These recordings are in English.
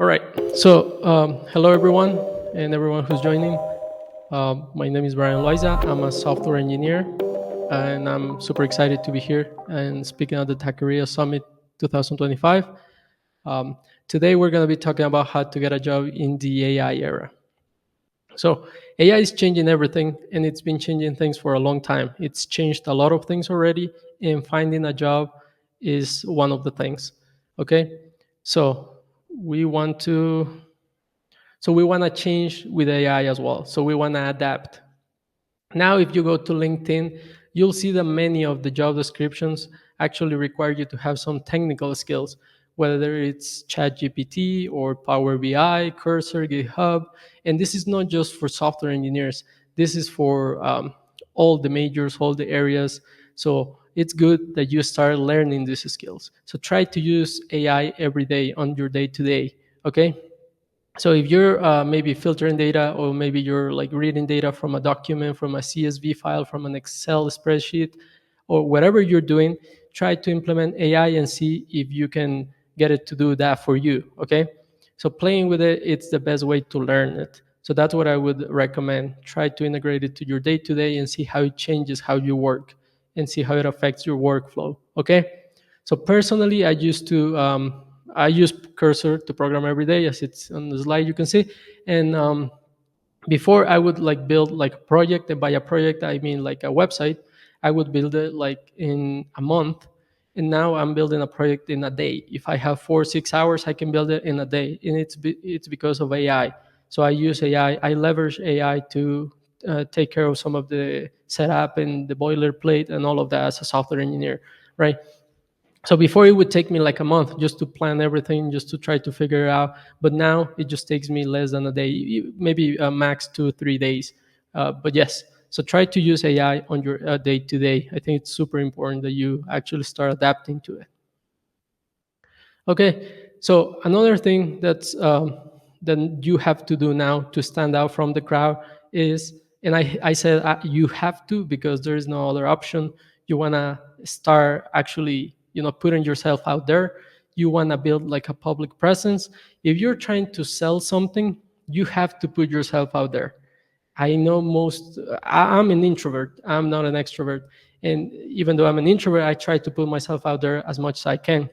All right. So, hello everyone and everyone who's joining. My name is Brian Loiza. I'm a software engineer, and I'm super excited to be here and speaking at the Techqueria Summit 2025. Um, Today, we're going to be talking about how to get a job in the AI era. So, AI is changing everything, and it's been changing things for a long time. It's changed a lot of things already, and finding a job is one of the things. Okay, so we want to we want to change with AI as well. So we want to adapt. Now, if you go to LinkedIn, you'll see that many of the job descriptions actually require you to have some technical skills, whether it's ChatGPT or Power BI, Cursor, GitHub. And this is not just for software engineers. This is for all the majors, all the areas. So it's good that you start learning these skills. So try to use AI every day on your day to day. Okay. So if you're maybe filtering data, or maybe you're like reading data from a document, from a CSV file, from an Excel spreadsheet, or whatever you're doing, try to implement AI and see if you can get it to do that for you. Okay. So playing with it, it's the best way to learn it. So that's what I would recommend. Try to integrate it to your day to day and see how it changes how you work and see how it affects your workflow. Okay. So personally, I use Cursor to program every day, as it's on the slide you can see. And before, I would like build like a project, and by a project I mean like a website. I would build it like in a month, and now I'm building a project in a day. If I have 4 or 6 hours, I can build it in a day, and it's because of AI. So I use AI. I leverage AI to take care of some of the setup and the boilerplate and all of that as a software engineer, right? So before, it would take me like a month just to plan everything, just to try to figure it out. But now it just takes me less than a day, maybe max 2 3 days. But yes, so try to use AI on your day to day. I think it's super important that you actually start adapting to it. Okay, so another thing that you have to do now to stand out from the crowd is, and I said you have to because there is no other option. You want to start actually, putting yourself out there. You want to build like a public presence. If you're trying to sell something, you have to put yourself out there. I know I'm an introvert. I'm not an extrovert. And even though I'm an introvert, I try to put myself out there as much as I can,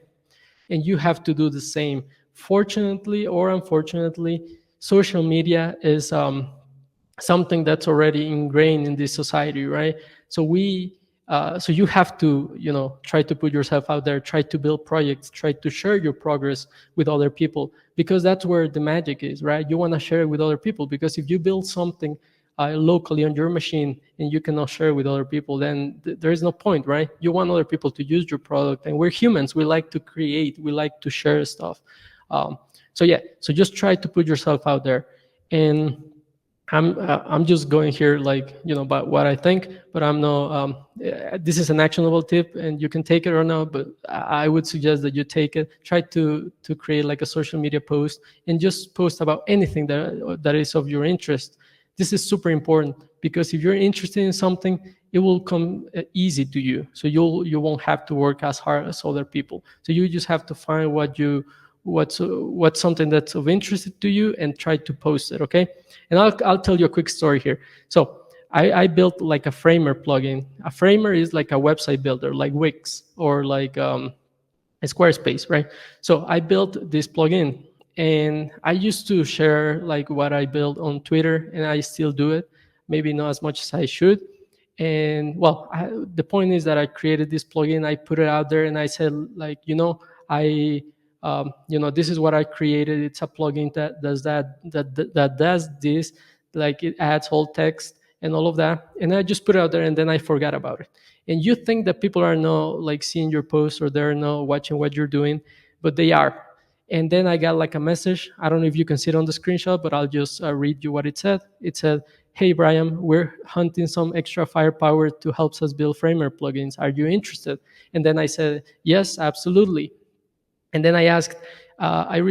and you have to do the same. Fortunately or unfortunately, social media is something that's already ingrained in this society, right? So you have to, try to put yourself out there, try to build projects, try to share your progress with other people, because that's where the magic is, right? You want to share it with other people, because if you build something locally on your machine and you cannot share with other people, then there is no point, right? You want other people to use your product, and we're humans. We like to create. We like to share stuff. So yeah, so just try to put yourself out there, and I'm just going here like, about what I think, but I'm no. This is an actionable tip, and you can take it or not. But I would suggest that you take it. Try to create like a social media post, and just post about anything that is of your interest. This is super important, because if you're interested in something, it will come easy to you. So you won't have to work as hard as other people. So you just have to find what's something that's of interest to you, and try to post it. Okay, and I'll tell you a quick story here. So I built like a Framer plugin. A Framer is like a website builder, like Wix or like a Squarespace, right? So I built this plugin, and I used to share like what I built on Twitter, and I still do it, maybe not as much as I should. And well, the point is that I created this plugin, I put it out there, and I said, like, I this is what I created. It's a plugin that does that does this. Like, it adds whole text and all of that, and I just put it out there, and then I forgot about it. And you think that people are not like seeing your posts, or they're not watching what you're doing, but they are. And then I got like a message. I don't know if you can see it on the screenshot, but I'll just read you what it said. It said, "Hey Brian, we're hunting some extra firepower to help us build Framer plugins. Are you interested?" And then I said, "Yes, absolutely." And then I asked, I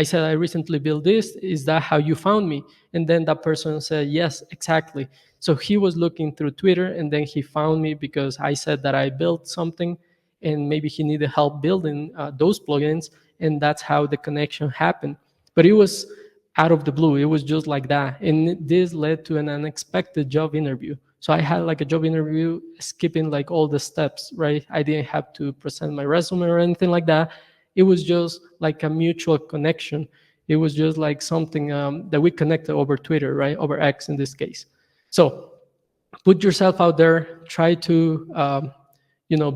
said, "I recently built this. Is that how you found me?" And then that person said, "Yes, exactly." So he was looking through Twitter, and then he found me because I said that I built something, and maybe he needed help building those plugins. And that's how the connection happened. But it was out of the blue. It was just like that. And this led to an unexpected job interview. So I had like a job interview skipping like all the steps, right? I didn't have to present my resume or anything like that. It was just like a mutual connection. It was just like something that we connected over Twitter, right? Over X in this case. So put yourself out there, try to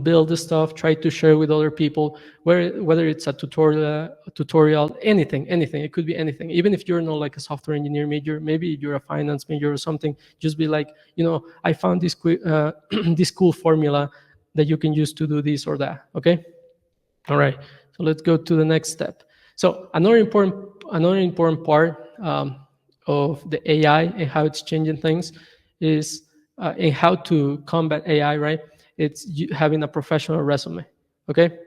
build the stuff, try to share with other people, whether it's a tutorial, anything. It could be anything. Even if you're not like a software engineer major, maybe you're a finance major or something, just be like, I found this this cool formula that you can use to do this or that. Okay. All right, so let's go to the next step. So another important part of the AI and how it's changing things is and how to combat AI. Right, it's having a professional resume. Okay,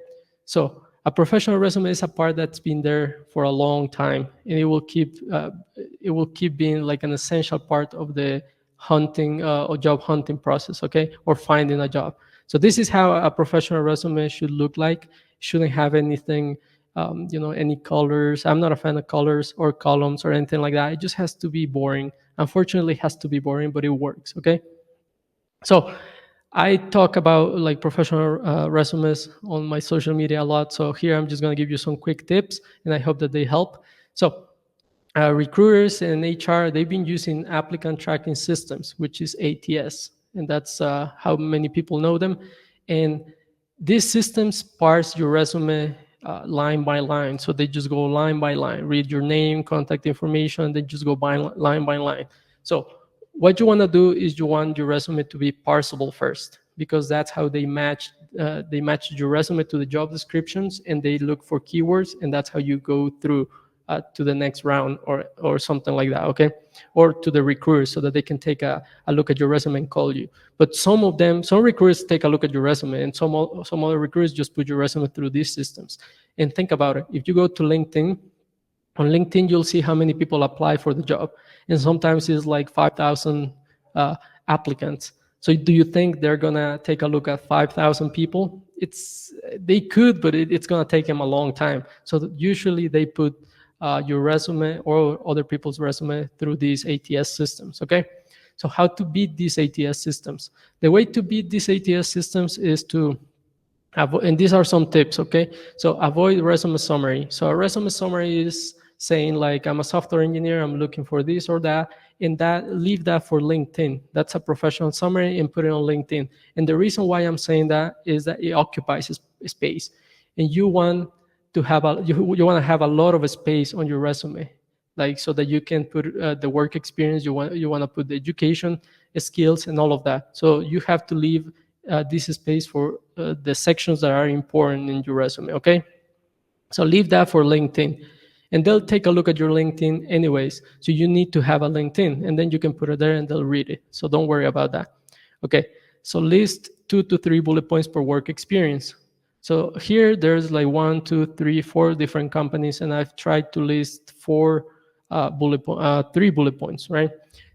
so a professional resume is a part that's been there for a long time, and it will keep being like an essential part of the hunting or job hunting process. Okay, or finding a job. So this is how a professional resume should look like. Shouldn't have anything, any colors. I'm not a fan of colors or columns or anything like that. It just has to be boring. Unfortunately, it has to be boring, but it works. Okay. So I talk about like professional resumes on my social media a lot. So here I'm just going to give you some quick tips, and I hope that they help. So recruiters and HR, they've been using applicant tracking systems, which is ATS, and that's how many people know them. And these systems parse your resume line by line. So they just go line by line, read your name, contact information, then just go line by line. So what you want to do is you want your resume to be parsable first, because that's how they match your resume to the job descriptions, and they look for keywords, and that's how you go through to the next round or something like that. Okay, or to the recruiter so that they can take a look at your resume and call you. But some recruiters take a look at your resume, and some other recruiters just put your resume through these systems. And think about it. If you go to LinkedIn, on LinkedIn, you'll see how many people apply for the job, and sometimes it's like 5,000 applicants. So do you think they're gonna take a look at 5,000 people? They could, but it's gonna take them a long time. So usually they put your resume or other people's resume through these ATS systems. Okay, so how to beat these ATS systems? The way to beat these ATS systems is to and these are some tips. Okay, so avoid resume summary. So a resume summary is saying like, I'm a software engineer, I'm looking for this or that, and that leave that for LinkedIn. That's a professional summary, and put it on LinkedIn. And the reason why I'm saying that is that it occupies space, and you want to have you want to have a lot of space on your resume, like so that you can put the work experience. You want to put the education, skills, and all of that. So you have to leave this space for the sections that are important in your resume. Okay, so leave that for LinkedIn, and they'll take a look at your LinkedIn anyways. So you need to have a LinkedIn, and then you can put it there and they'll read it. So don't worry about that. Okay, so list 2 to 3 bullet points per work experience. So here there's like 1, 2, 3, 4 different companies, and I've tried to list 3 bullet points, right?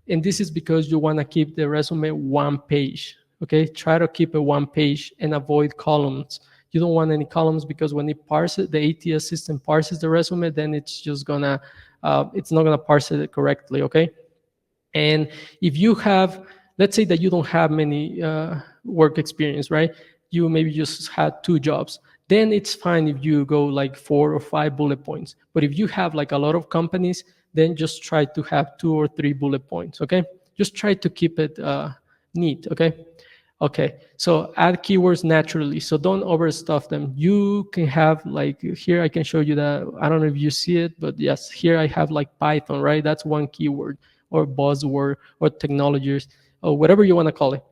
And this is because you want to keep the resume one page. Okay, try to keep it one page and avoid columns. You don't want any columns, because when it parses, the ATS system parses the resume, then it's not gonna parse it correctly. Okay, and if you have, let's say that you don't have many work experience, right? You maybe just had 2 jobs. Then it's fine if you go like 4 or 5 bullet points. But if you have like a lot of companies, then just try to have 2 or 3 bullet points. Okay, just try to keep it neat. Okay, so add keywords naturally. So don't overstuff them. You can have like, here I can show you that. I don't know if you see it, but yes, here I have like Python, right? That's one keyword, or buzzword, or technologies, or whatever you want to call it.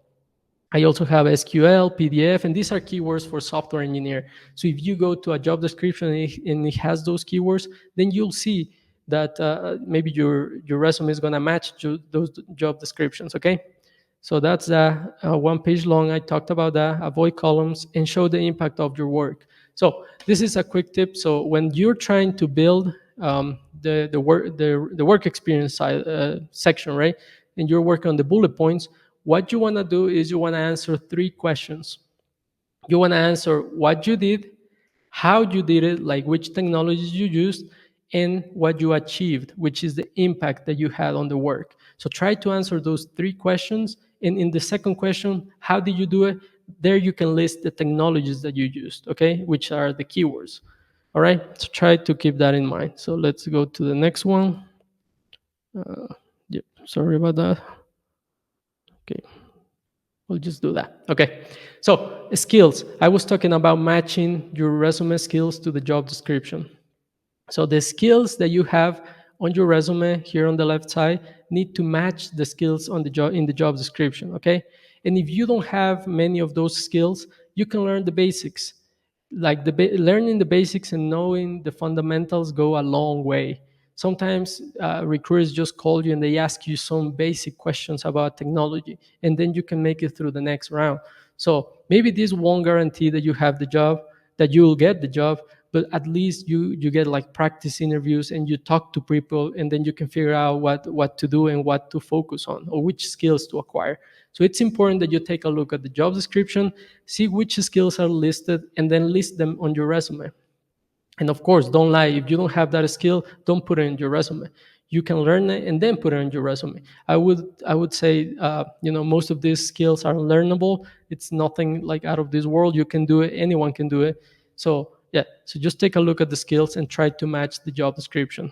I also have SQL, PDF, and these are keywords for software engineer. So if you go to a job description and it has those keywords, then you'll see that maybe your resume is going to match those job descriptions. Okay, so that's one page long. I talked about that. Avoid columns and show the impact of your work. So this is a quick tip. So when you're trying to build the work experience section, right, and you're working on the bullet points, what you want to do is you want to answer 3 questions. You want to answer what you did, how you did it, like which technologies you used, and what you achieved, which is the impact that you had on the work. So try to answer those three questions. And in the second question, how did you do it? There you can list the technologies that you used, okay, which are the keywords. All right, so try to keep that in mind. So let's go to the next one. Yep, sorry about that. Okay, we'll just do that. Okay, so skills. I was talking about matching your resume skills to the job description. So the skills that you have on your resume here on the left side need to match the skills on the job in the job description, okay? And if you don't have many of those skills, you can learn the basics. Like learning the basics and knowing the fundamentals go a long way. Sometimes recruiters just call you and they ask you some basic questions about technology, and then you can make it through the next round. So maybe this won't guarantee that you have the job, that you will get the job, but at least you get like practice interviews and you talk to people, and then you can figure out what to do and what to focus on or which skills to acquire. So it's important that you take a look at the job description, see which skills are listed, and then list them on your resume. And of course, don't lie. If you don't have that skill, don't put it in your resume. You can learn it and then put it in your resume. I would say most of these skills are learnable. It's nothing like out of this world. You can do it. Anyone can do it. So yeah. So just take a look at the skills and try to match the job description.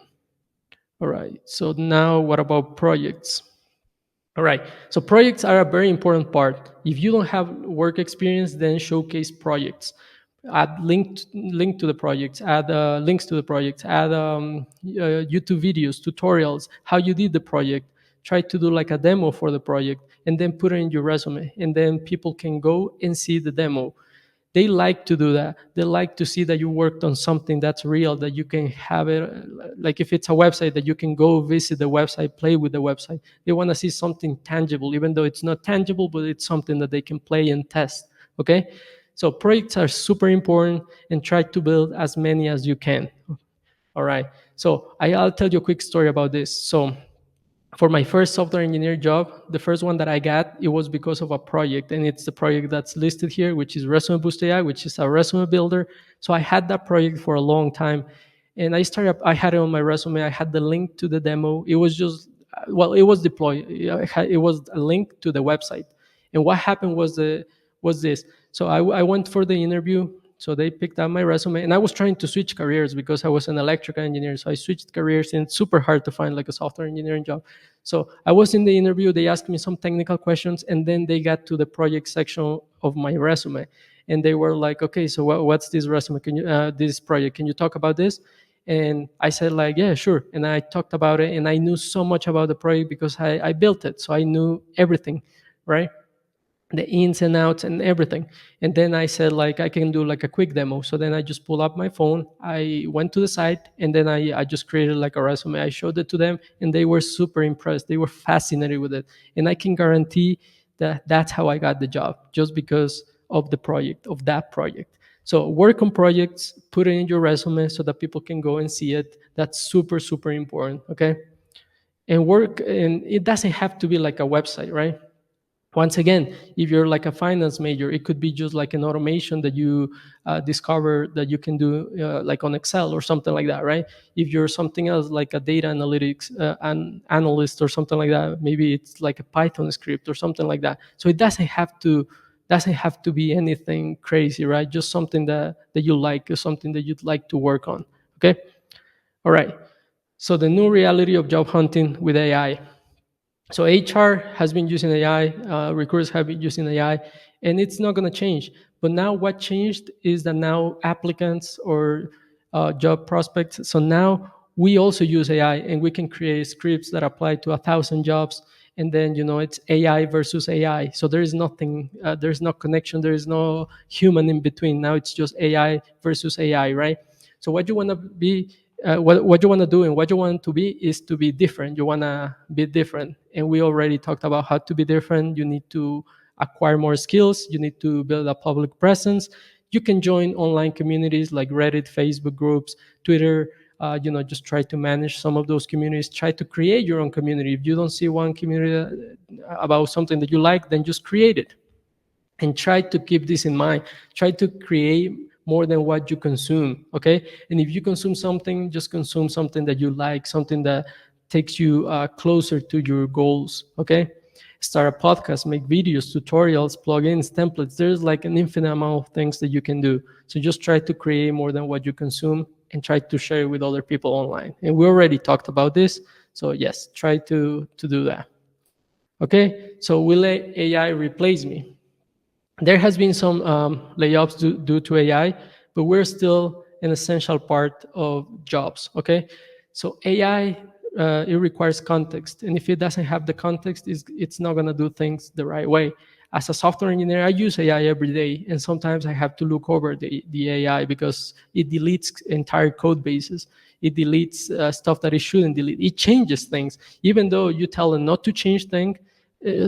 All right. So now, what about projects? All right. So projects are a very important part. If you don't have work experience, then showcase projects. Add link to the projects. Add links to the projects. Add YouTube videos, tutorials, how you did the project. Try to do like a demo for the project, and then put it in your resume. And then people can go and see the demo. They like to do that. They like to see that you worked on something that's real, that you can have it. Like if it's a website, that you can go visit the website, play with the website. They want to see something tangible, even though it's not tangible, but it's something that they can play and test. Okay. So projects are super important, and try to build as many as you can. All right. So I'll tell you a quick story about this. So for my first software engineer job, the first one that I got, it was because of a project, and it's the project that's listed here, which is Resume Boost AI, which is a resume builder. So I had that project for a long time, and I had it on my resume. I had the link to the demo. It was just, well, it was deployed. It was a link to the website. And what happened was this. So I went for the interview. So they picked up my resume, and I was trying to switch careers because I was an electrical engineer. So I switched careers, and it's super hard to find like a software engineering job. So I was in the interview. They asked me some technical questions, and then they got to the project section of my resume, and they were like, "Okay, so what's this resume? Can you this project? Can you talk about this?" And I said like, "Yeah, sure." And I talked about it, and I knew so much about the project because I built it, so I knew everything, right? The ins and outs and everything. And then I said like I can do like a quick demo. So then I just pulled up my phone, I went to the site, and then I just created like a resume. I showed it to them, and they were super impressed. They were fascinated with it. And I can guarantee that that's how I got the job, just because of the project, of that project. So work on projects, put it in your resume so that people can go and see it. That's super, super important. Okay. And it doesn't have to be like a website, right? Once again, if you're like a finance major, it could be just like an automation that you discover that you can do like on Excel or something like that, right? If you're something else like a data analytics analyst or something like that, maybe it's like a Python script or something like that. So it doesn't have to be anything crazy, right? Just something that you like, or something that you'd like to work on. Okay. All right. So the new reality of job hunting with AI. So HR has been using AI, recruiters have been using AI, and it's not going to change. But now what changed is that now applicants or job prospects, so now we also use AI, and we can create scripts that apply to 1,000 jobs. And then, it's AI versus AI. So there is nothing, there's no connection, there is no human in between. Now it's just AI versus AI, right? So what you want to be, what you want to do and what you want to be is to be different. You want to be different. And we already talked about how to be different. You need to acquire more skills. You need to build a public presence. You can join online communities like Reddit, Facebook groups, Twitter. Just try to manage some of those communities. Try to create your own community. If you don't see one community about something that you like, then just create it. And try to keep this in mind. Try to create more than what you consume. Okay, and if you consume something, just consume something that you like, something that takes you closer to your goals. Okay, start a podcast, make videos, tutorials, plugins, templates. There's like an infinite amount of things that you can do. So just try to create more than what you consume and try to share it with other people online. And we already talked about this. So yes, try to do that. Okay, so will AI replace me? There has been some layoffs due to AI, but we're still an essential part of jobs. Okay, so AI, it requires context, and if it doesn't have the context, it's not gonna do things the right way. As a software engineer, I use AI every day, and sometimes I have to look over the AI because it deletes entire code bases. It deletes stuff that it shouldn't delete. It changes things, even though you tell it not to change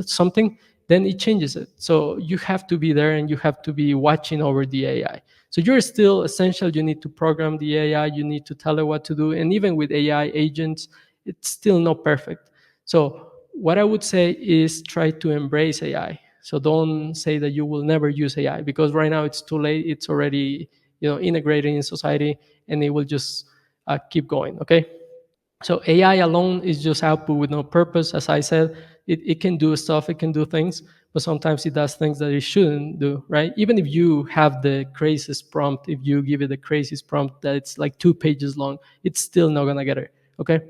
something, then it changes it. So you have to be there and you have to be watching over the AI. So you're still essential. You need to program the AI. You need to tell it what to do. And even with AI agents, it's still not perfect. So what I would say is try to embrace AI. So don't say that you will never use AI because right now it's too late. It's already integrated in society, and it will just keep going. Okay. So AI alone is just output with no purpose. As I said, it can do stuff, it can do things, but sometimes it does things that it shouldn't do, right? Even if you have the craziest prompt, if you give it the craziest prompt that it's like 2 pages long, it's still not gonna get it, okay?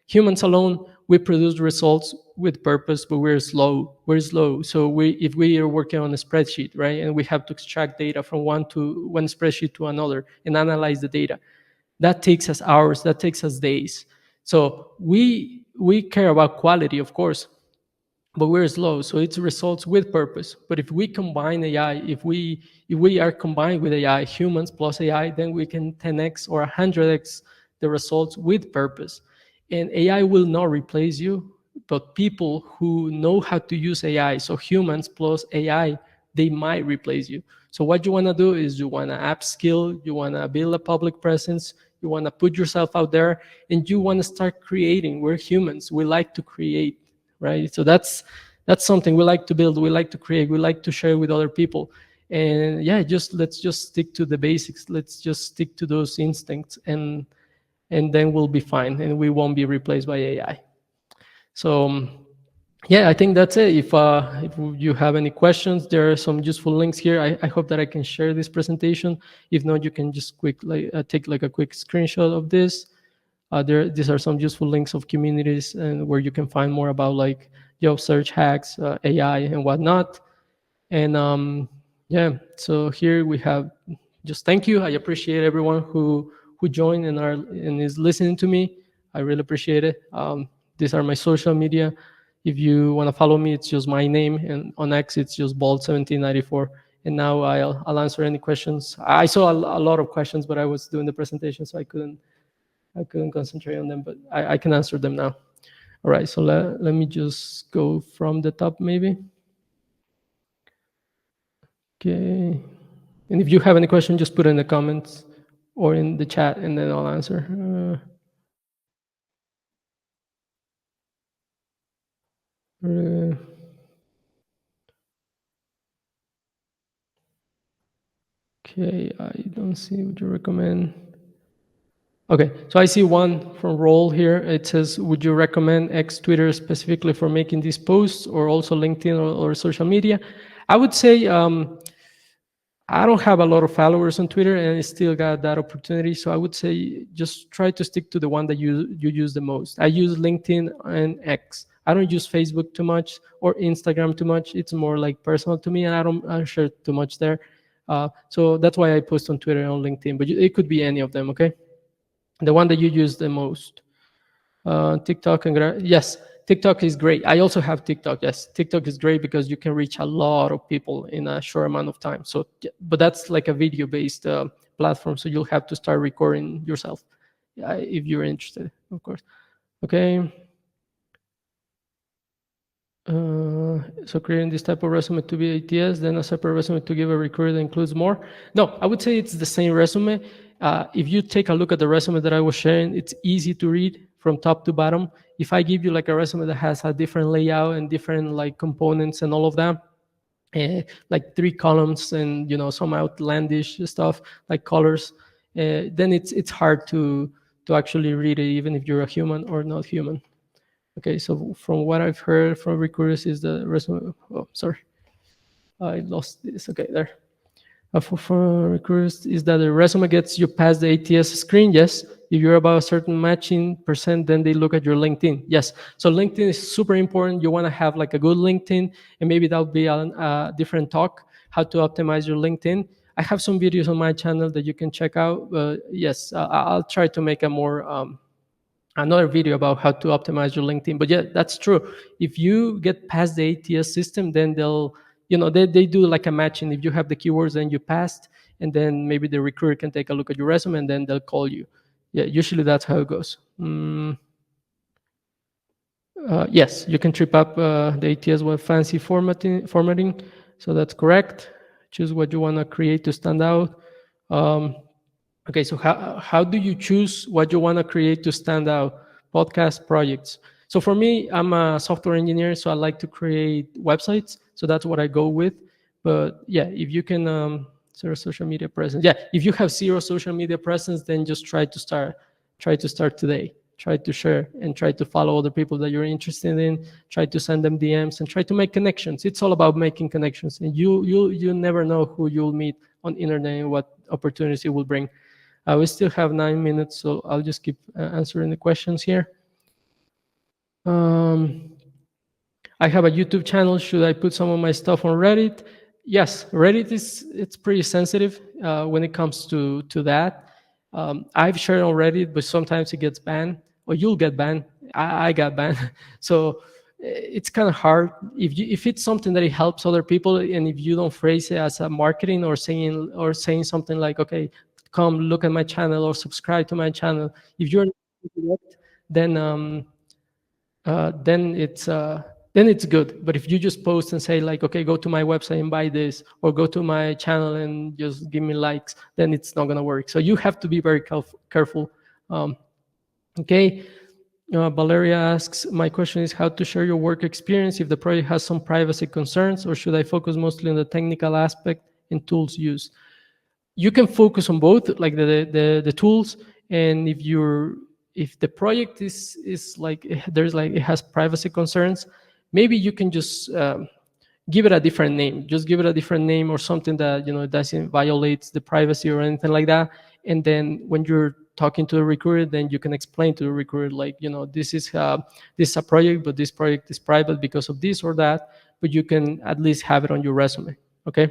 Humans alone, we produce results with purpose, but we're slow. We're slow. So if we are working on a spreadsheet, right, and we have to extract data from one spreadsheet to another and analyze the data, that takes us hours, that takes us days. So we care about quality, of course, but we're slow. So it's results with purpose. But if we combine AI, if we are combined with AI, humans plus AI, then we can 10x or 100x the results with purpose. And AI will not replace you, but people who know how to use AI, so humans plus AI, they might replace you. So what you want to do is you want to upskill, you want to build a public presence, you want to put yourself out there, and you want to start creating. We're humans. We like to create, right? So that's something we like to build, we like to create, we like to share with other people. And yeah, let's just stick to the basics. Let's just stick to those instincts, and then we'll be fine, and we won't be replaced by AI. So yeah, I think that's it. If you have any questions, there are some useful links here. I hope that I can share this presentation. If not, you can just quickly take like a quick screenshot of this. These are some useful links of communities and where you can find more about like job search hacks, AI, and whatnot. And yeah, so here we have just thank you. I appreciate everyone who joined and is listening to me. I really appreciate it. These are my social media. If you want to follow me, it's just my name, and on X it's just bald1794. And now I'll answer any questions. I saw a lot of questions, but I was doing the presentation, so I couldn't concentrate on them, but I can answer them now. All right, so let me just go from the top maybe. Okay. And if you have any question, just put it in the comments or in the chat, and then I'll answer. Uh, okay, I don't see what you recommend. Okay, so I see one from Roll here. It says, would you recommend X Twitter specifically for making these posts, or also LinkedIn or social media? I would say I don't have a lot of followers on Twitter, and I still got that opportunity. So I would say just try to stick to the one that you use the most. I use LinkedIn and X. I don't use Facebook too much or Instagram too much. It's more like personal to me, and I don't share too much there. So that's why I post on Twitter and on LinkedIn. But it could be any of them. Okay, the one that you use the most. TikTok and yes, TikTok is great. I also have TikTok. Yes, TikTok is great because you can reach a lot of people in a short amount of time. So, but that's like a video-based platform, so you'll have to start recording yourself if you're interested, of course. Okay. So creating this type of resume to be ATS, then a separate resume to give a recruiter that includes more. No, I would say it's the same resume. If you take a look at the resume that I was sharing, it's easy to read from top to bottom. If I give you like a resume that has a different layout and different like components and all of that, like 3 columns and some outlandish stuff like colors, then it's hard to actually read it, even if you're a human or not human. Okay, so from what I've heard from recruiters is the resume. Oh, sorry, I lost this. Okay, there. For recruiters is that the resume gets you past the ATS screen. Yes. If you're about a certain matching percent, then they look at your LinkedIn. Yes. So LinkedIn is super important. You want to have like a good LinkedIn, and maybe that'll be a different talk, how to optimize your LinkedIn. I have some videos on my channel that you can check out. Yes, I'll try to make a more another video about how to optimize your LinkedIn. But yeah, that's true. If you get past the ATS system, then they do like a matching. If you have the keywords, then you passed, and then maybe the recruiter can take a look at your resume, and then they'll call you. Yeah, usually that's how it goes. Yes, you can trip up the ATS with fancy formatting. So that's correct. Choose what you want to create to stand out. Um, Okay, so how do you choose what you want to create to stand out? Podcast projects. So for me, I'm a software engineer, so I like to create websites. So that's what I go with. But yeah, if you can zero social media presence. Yeah, if you have zero social media presence, then just try to start today. Try to share and try to follow other people that you're interested in. Try to send them DMs and try to make connections. It's all about making connections, and you never know who you'll meet on internet and what opportunities it will bring. We still have 9 minutes, so I'll just keep answering the questions here. Um, I have a YouTube channel. Should I put some of my stuff on Reddit? Yes, Reddit it's pretty sensitive when it comes to that. I've shared on Reddit, but sometimes it gets banned, or you'll get banned. I got banned, so it's kind of hard if it's something that it helps other people, and if you don't phrase it as a marketing or saying something like, okay, come look at my channel or subscribe to my channel. If you're not, then then it's good. But if you just post and say like, okay, go to my website and buy this, or go to my channel and just give me likes, then it's not gonna work. So you have to be very careful. Okay. Valeria asks, my question is how to share your work experience if the project has some privacy concerns, or should I focus mostly on the technical aspect and tools used? You can focus on both, like the tools. And if the project is like there's like it has privacy concerns, maybe you can just give it a different name. Just give it a different name, or something that doesn't violate the privacy or anything like that. And then when you're talking to the recruiter, then you can explain to the recruiter like, this is a project, but this project is private because of this or that. But you can at least have it on your resume. Okay.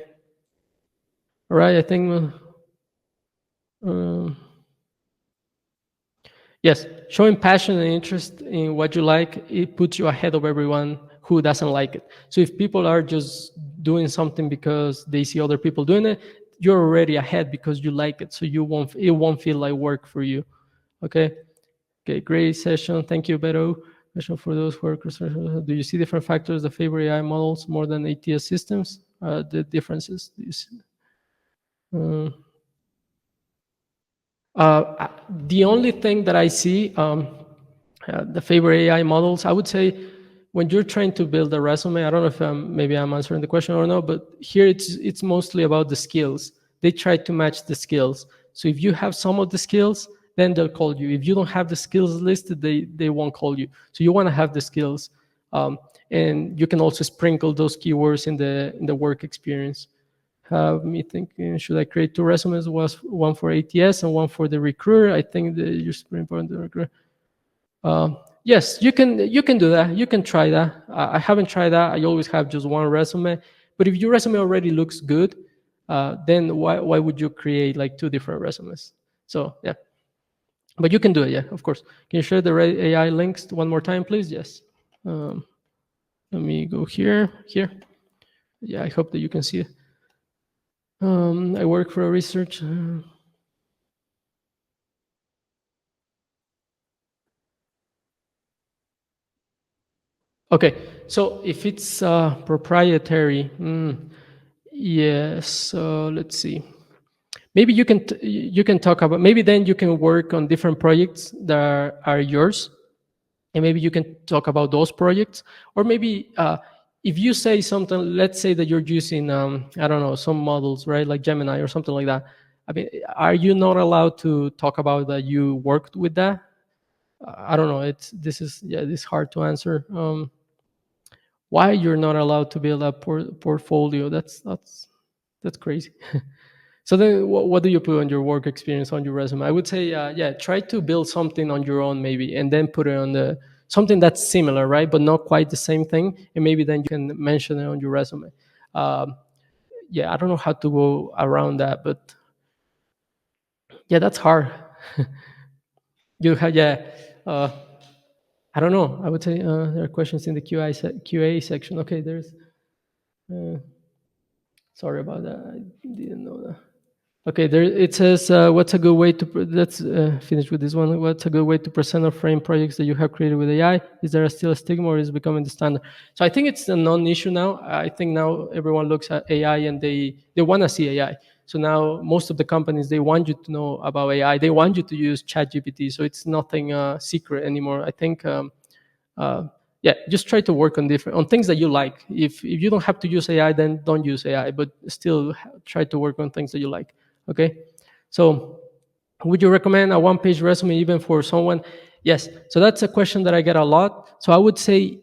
All right. I think. Uh, Yes, showing passion and interest in what you like, it puts you ahead of everyone who doesn't like it. So if people are just doing something because they see other people doing it, you're already ahead because you like it. So it won't feel like work for you. Okay. Okay, great session. Thank you, Beto. Question for those workers. Do you see different factors that favor AI models more than ATS systems? The differences. Uh, the only thing that I see, the favorite AI models, I would say when you're trying to build a resume, I don't know if maybe I'm answering the question or no, but here it's mostly about the skills. They try to match the skills. So if you have some of the skills, then they'll call you. If you don't have the skills listed, they won't call you. So you want to have the skills, and you can also sprinkle those keywords in the work experience. Have me thinking, should I create two resumes? Was one for ATS and one for the recruiter? I think that you're super important to recruiter. Yes, you can do that. You can try that. I haven't tried that. I always have just one resume. But if your resume already looks good, then why would you create like two different resumes? So yeah, but you can do it. Yeah, of course. Can you share the AI links one more time, please? Yes. Let me go here. Here. Yeah, I hope that you can see it. I work for a research. Okay, so if it's proprietary, yes. So let's see. Maybe you can talk about. Maybe then you can work on different projects that are yours, and maybe you can talk about those projects. Or maybe if you say something, let's say that you're using, I don't know, some models, right, like Gemini or something like that. I mean, are you not allowed to talk about that you worked with that? I don't know. It's this is yeah, this is hard to answer. Why you're not allowed to build a portfolio? That's crazy. So then, what do you put on your work experience on your resume? I would say, yeah, try to build something on your own maybe, and then put it on the something that's similar, right, but not quite the same thing, and maybe then you can mention it on your resume. Um, yeah, I don't know how to go around that, but yeah, that's hard. You have yeah. Uh, I don't know. I would say there are questions in the QA section. Okay, there's. Uh, sorry about that. I didn't know that. Okay, there it says, what's a good way to, let's finish with this one. What's a good way to present or frame projects that you have created with AI? Is there still a stigma or is it becoming the standard? So I think it's a non-issue now. I think now everyone looks at AI and they want to see AI. So now most of the companies, they want you to know about AI. They want you to use ChatGPT. So it's nothing secret anymore. I think uh, yeah, just try to work on different on things that you like. If you don't have to use AI, then don't use AI, but still try to work on things that you like. Okay, so would you recommend a one-page resume even for someone? Yes. So that's a question that I get a lot. So I would say,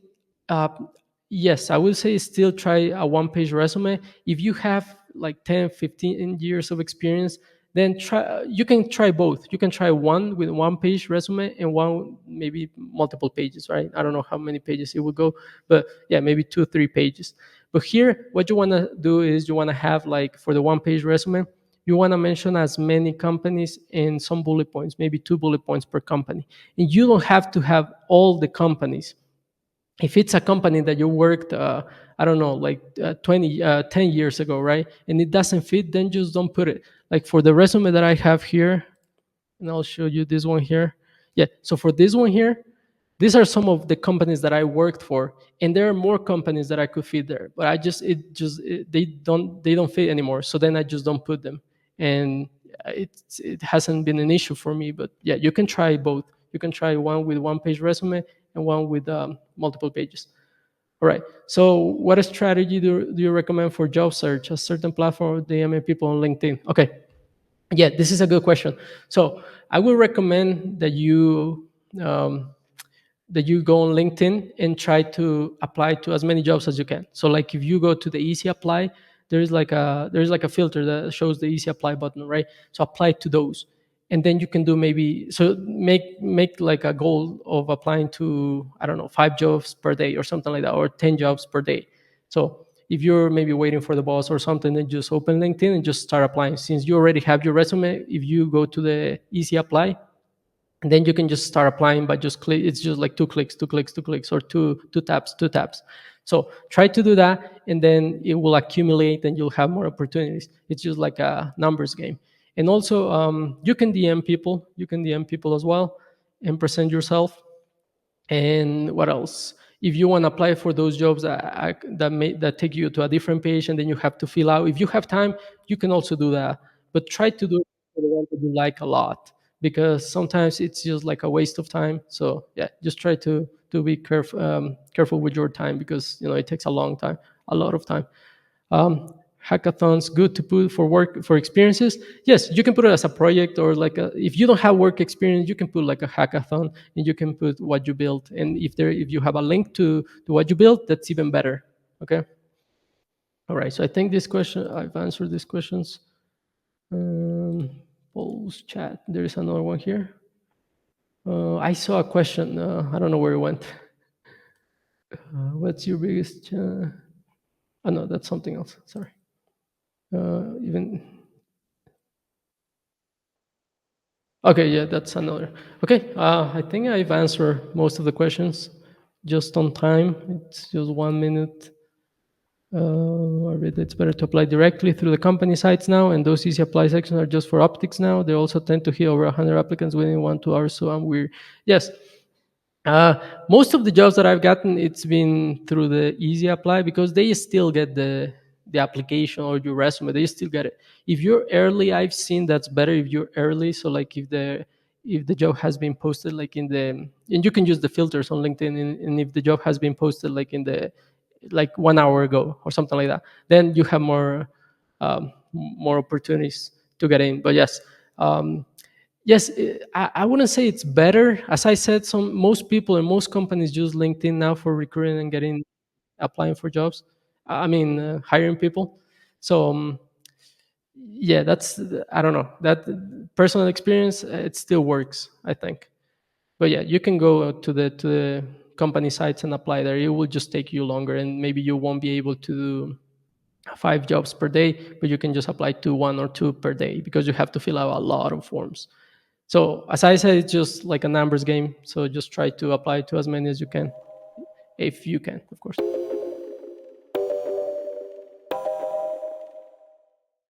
uh, yes, I would say still try a one-page resume. If you have like 10, 15 years of experience, then try. You can try both. You can try one with one-page resume and one maybe multiple pages, right? I don't know how many pages it would go, but yeah, maybe 2, 3 pages. But here, what you want to do is you want to have like for the one-page resume, you want to mention as many companies in some bullet points, maybe 2 bullet points per company. And you don't have to have all the companies. If it's a company that you worked, I don't know, like 10 years ago, right? And it doesn't fit, then just don't put it. Like for the resume that I have here, and I'll show you this one here. Yeah, so for this one here, these are some of the companies that I worked for, and there are more companies that I could fit there, but they don't fit anymore. So then I just don't put them, and it hasn't been an issue for me. But yeah, you can try both. You can try one with one-page resume and one with multiple pages. All right. So, what strategy do you recommend for job search? A certain platform or DM people on LinkedIn? Okay. Yeah, this is a good question. So, I would recommend um, that you go on LinkedIn and try to apply to as many jobs as you can. So like if you go to the easy apply, there's like a filter that shows the easy apply button, right? So apply to those. And then you can do maybe so make like a goal of applying to, I don't know, 5 jobs per day or something like that, or 10 jobs per day. So if you're maybe waiting for the boss or something, then just open LinkedIn and just start applying. Since you already have your resume, if you go to the easy apply, and then you can just start applying by just click. It's just like 2 clicks, 2 clicks, 2 clicks, or two taps, 2 taps. So try to do that, and then it will accumulate and you'll have more opportunities. It's just like a numbers game. And also you can DM people as well and present yourself. And what else? If you want to apply for those jobs that take you to a different page, and then you have to fill out, if you have time, you can also do that. But try to do it for the one that you like a lot, because sometimes it's just like a waste of time. So yeah, just try to be careful with your time, because it takes a lot of time. Hackathons good to put for work for experiences. Yes, you can put it as a project, or like if you don't have work experience, you can put like a hackathon, and you can put what you built. And if you have a link to what you built, that's even better. Okay. All right. So I think this question I've answered these questions. Um, polls chat. There is another one here. I saw a question. I don't know where it went. What's your biggest? Oh no, that's something else. Sorry. Even Okay, yeah, that's another. Okay, I think I've answered most of the questions just on time. It's just 1 minute. I read it's better to apply directly through the company sites now, and those easy apply sections are just for optics now. They also tend to hit over 100 applicants within 1, 2 hours, so I'm weird. Yes, uh, most of the jobs that I've gotten, it's been through the easy apply, because they still get the application or your resume. They still get it. If you're early, I've seen that's better if you're early. So like if the job has been posted like and you can use the filters on LinkedIn, and if the job has been posted like like 1 hour ago or something like that, then you have more opportunities to get in. But yes, yes, I wouldn't say it's better. As I said, some most people and most companies use LinkedIn now for recruiting and getting applying for jobs. I mean, hiring people. So yeah, that's, I don't know, that personal experience. It still works, I think. But yeah, you can go to the company sites and apply there. It will just take you longer, and maybe you won't be able to do 5 jobs per day, but you can just apply to 1 or 2 per day because you have to fill out a lot of forms. So as I said, it's just like a numbers game. So just try to apply to as many as you can, if you can, of course.